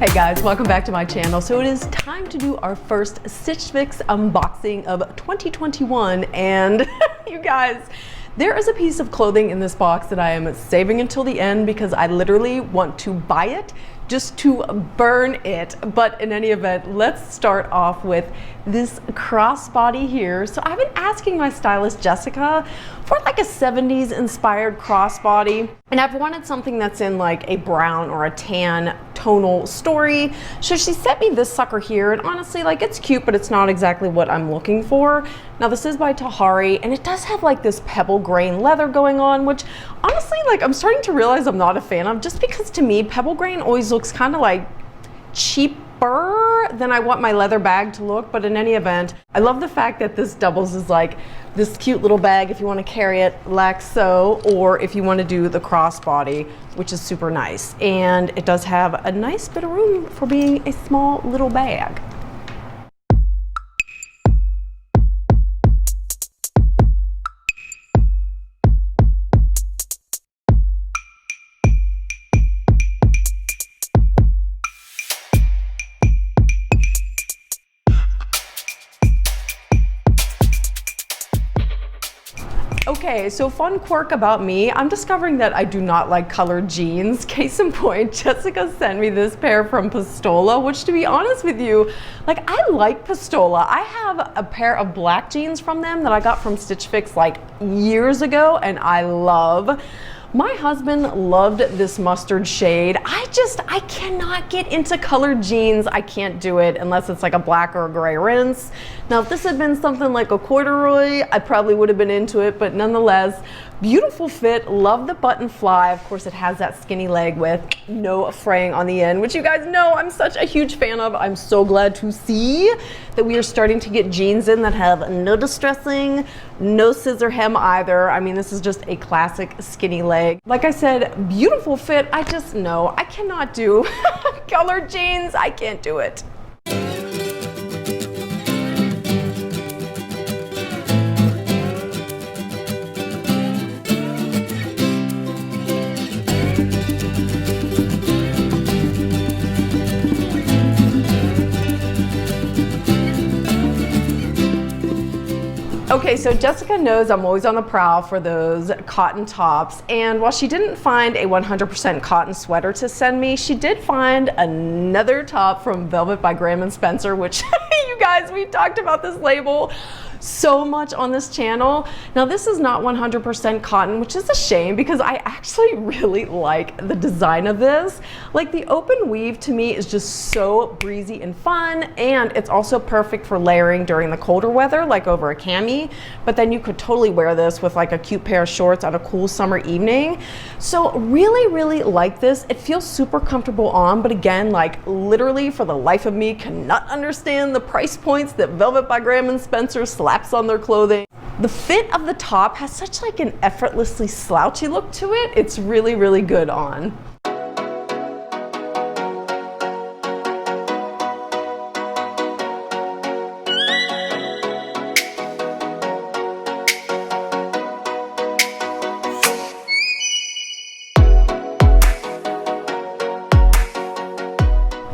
Hey guys, welcome back to my channel. So it is time to do our first Stitch Fix unboxing of 2021, and you guys, there is a piece of clothing in this box that I am saving until the end because I literally want to buy it just to burn it. But in any event, let's start off with this crossbody here. So I've been asking my stylist Jessica for like a 70s inspired crossbody, and I've wanted something that's in like a brown or a tan tonal story. So she sent me this sucker here, and honestly, like, it's cute, but it's not exactly what I'm looking for. Now this is by Tahari, and it does have like this pebble grain leather going on, which honestly, like, I'm starting to realize I'm not a fan of, just because to me pebble grain always looks kind of like cheaper than I want my leather bag to look. But in any event, I love the fact that this doubles as like this cute little bag if you want to carry it like so, or if you want to do the crossbody, which is super nice. And it does have a nice bit of room for being a small little bag. Okay, so fun quirk about me, I'm discovering that I do not like colored jeans. Case in point, Jessica sent me this pair from Pistola, which, to be honest with you, like, I like Pistola. I have a pair of black jeans from them that I got from Stitch Fix like years ago, and I love. My husband loved this mustard shade. I cannot get into colored jeans. I can't do it unless it's like a black or a gray rinse. Now, if this had been something like a corduroy, I probably would have been into it, but nonetheless, beautiful fit. Love the button fly. Of course, it has that skinny leg with no fraying on the end, which you guys know I'm such a huge fan of. I'm so glad to see that we are starting to get jeans in that have no distressing, no scissor hem either. I mean, this is just a classic skinny leg. Like I said, beautiful fit. I just know I cannot do colored jeans. I can't do it. Okay, so Jessica knows I'm always on the prowl for those cotton tops, and while she didn't find a 100% cotton sweater to send me, she did find another top from Velvet by Graham and Spencer, which you guys, we talked about this label so much on this channel. Now, this is not 100% cotton, which is a shame because I actually really like the design of this. Like, the open weave to me is just so breezy and fun, and it's also perfect for layering during the colder weather, like over a cami. But then you could totally wear this with like a cute pair of shorts on a cool summer evening. So really like this. It feels super comfortable on, but again, like, literally for the life of me cannot understand the price points that Velvet by Graham and Spencer slaps on their clothing. The fit of the top has such like an effortlessly slouchy look to it. It's really good on.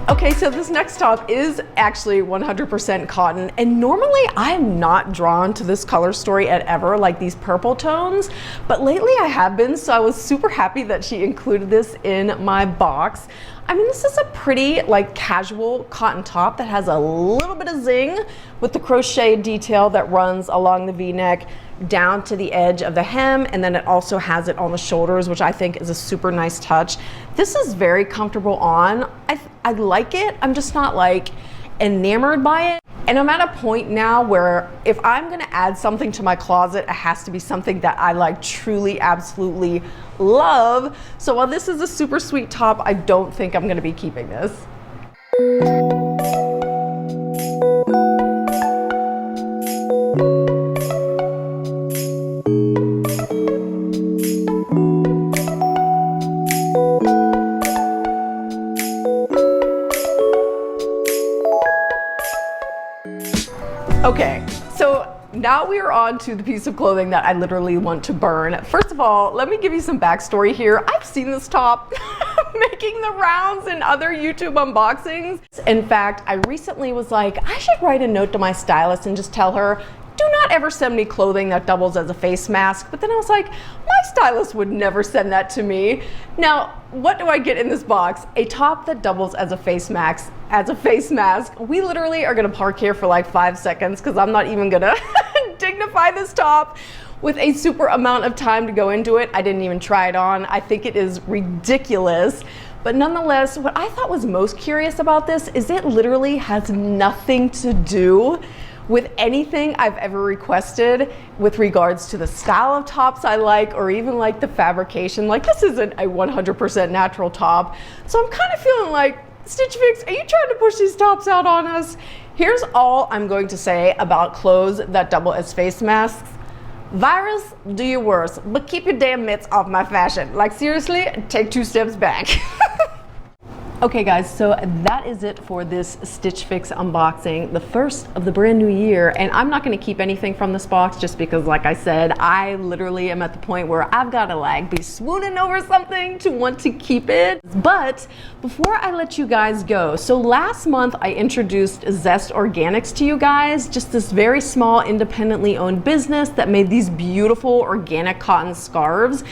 Okay, so this next top is actually 100% cotton, and normally I'm not drawn to this color story at ever, like these purple tones, but lately I have been, so I was super happy that she included this in my box. I mean, this is a pretty like casual cotton top that has a little bit of zing with the crochet detail that runs along the V-neck down to the edge of the hem, and then it also has it on the shoulders, which I think is a super nice touch. This is very comfortable on. I like it. I'm just not like enamored by it. And I'm at a point now where if I'm gonna add something to my closet, it has to be something that I like truly, absolutely love. So while this is a super sweet top, I don't think I'm gonna be keeping this. Okay, so now we are on to the piece of clothing that I literally want to burn. First of all, let me give you some backstory here. I've seen this top making the rounds in other YouTube unboxings. In fact, I recently was like, I should write a note to my stylist and just tell her, do not ever send me clothing that doubles as a face mask. But then I was like, my stylist would never send that to me. Now, what do I get in this box? A top that doubles as a face mask. We literally are gonna park here for like 5 seconds because I'm not even gonna dignify this top with a super amount of time to go into it. I didn't even try it on. I think it is ridiculous. But nonetheless, what I thought was most curious about this is it literally has nothing to do with anything I've ever requested with regards to the style of tops I like, or even like the fabrication. Like, this isn't a 100% natural top. So I'm kind of feeling like, Stitch Fix, are you trying to push these tops out on us? Here's all I'm going to say about clothes that double as face masks. Virus, do your worst, but keep your damn mitts off my fashion. Like, seriously, take 2 steps back. Okay guys, so that is it for this Stitch Fix unboxing, the first of the brand new year. And I'm not gonna keep anything from this box just because, like I said, I literally am at the point where I've gotta like be swooning over something to want to keep it. But before I let you guys go, so last month I introduced Zest Organics to you guys, just this very small independently owned business that made these beautiful organic cotton scarves.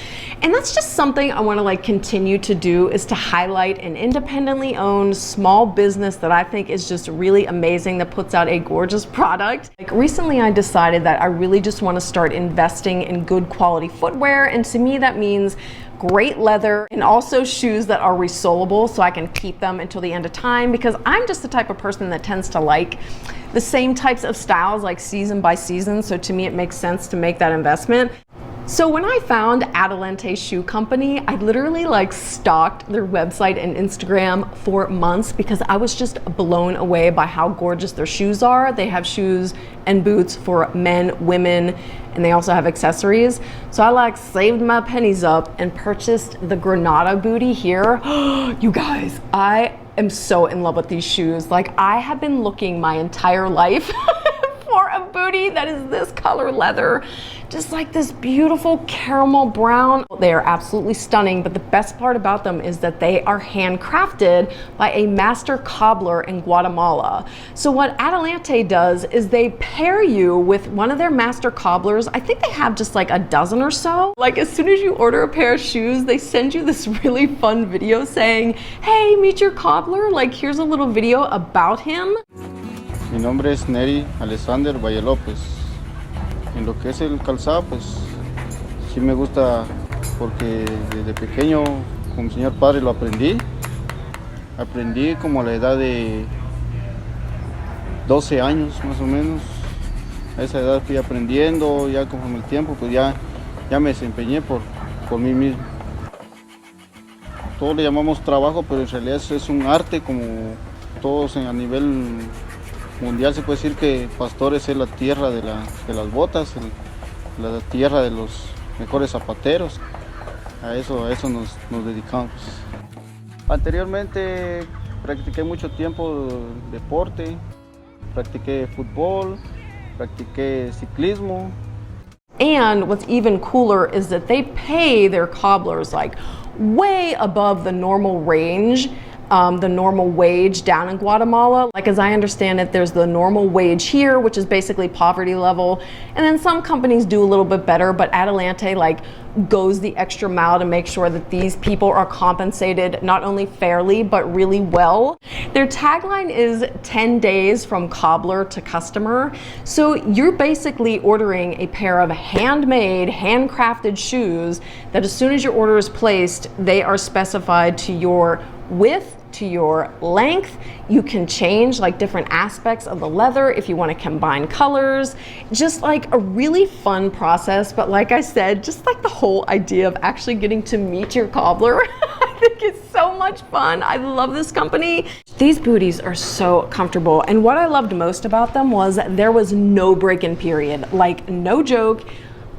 And that's just something I wanna like continue to do, is to highlight an independently owned small business that I think is just really amazing, that puts out a gorgeous product. Like, recently I decided that I really just want to start investing in good quality footwear, and to me that means great leather and also shoes that are resolable so I can keep them until the end of time, because I'm just the type of person that tends to like the same types of styles like season by season, so to me it makes sense to make that investment. So when I found Adelante Shoe Company, I literally like stalked their website and Instagram for months because I was just blown away by how gorgeous their shoes are. They have shoes and boots for men, women, and they also have accessories. So I like saved my pennies up and purchased the Grenada bootie here. You guys, I am so in love with these shoes. Like, I have been looking my entire life for a bootie that is this color leather. Just like this beautiful caramel brown. They are absolutely stunning, but the best part about them is that they are handcrafted by a master cobbler in Guatemala. So what Adelante does is they pair you with one of their master cobblers. I think they have just like a dozen or so. Like, as soon as you order a pair of shoes, they send you this really fun video saying, hey, meet your cobbler. Like, here's a little video about him. Mi nombre es Neri Alexander Valle López. En lo que es el calzado, pues sí me gusta porque desde pequeño con mi señor padre lo aprendí. Aprendí como a la edad de 12 años más o menos. A esa edad fui aprendiendo, ya conforme el tiempo pues ya me desempeñé por mí mismo. Todos le llamamos trabajo, pero en realidad es un arte, como todos a nivel mundial se puede decir que Pastores es la tierra de las botas, la tierra de los mejores zapateros. A eso nos dedicamos. Anteriormente practiqué mucho tiempo deporte, practiqué fútbol, practiqué ciclismo. And what's even cooler is that they pay their cobblers like way above the normal range. The normal wage down in Guatemala. Like, as I understand it, there's the normal wage here, which is basically poverty level, and then some companies do a little bit better, but Adelante like goes the extra mile to make sure that these people are compensated not only fairly but really well. Their tagline is 10 days from cobbler to customer. So you're basically ordering a pair of handmade, handcrafted shoes that as soon as your order is placed, they are specified to your width, to your length. You can change like different aspects of the leather if you want to combine colors. Just like a really fun process. But like I said, just like the whole idea of actually getting to meet your cobbler, I think it's so much fun. I love this company. These booties are so comfortable. And what I loved most about them was there was no break-in period. Like, no joke.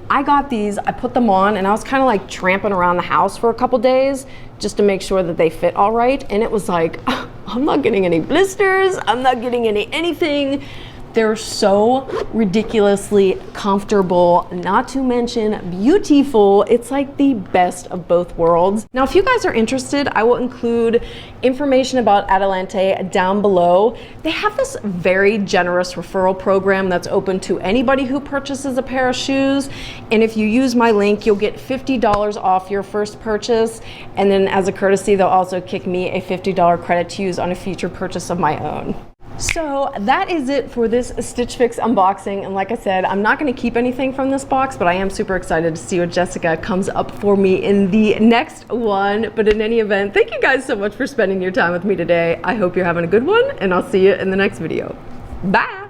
I got these, I put them on, and I was kind of like tramping around the house for a couple days just to make sure that they fit all right. And it was like, I'm not getting any blisters, I'm not getting anything. They're so ridiculously comfortable, not to mention beautiful. It's like the best of both worlds. Now, if you guys are interested, I will include information about Adelante down below. They have this very generous referral program that's open to anybody who purchases a pair of shoes. And if you use my link, you'll get $50 off your first purchase. And then as a courtesy, they'll also kick me a $50 credit to use on a future purchase of my own. So that is it for this Stitch Fix unboxing. And like I said, I'm not going to keep anything from this box, but I am super excited to see what Jessica comes up for me in the next one. But in any event, thank you guys so much for spending your time with me today. I hope you're having a good one, and I'll see you in the next video. Bye.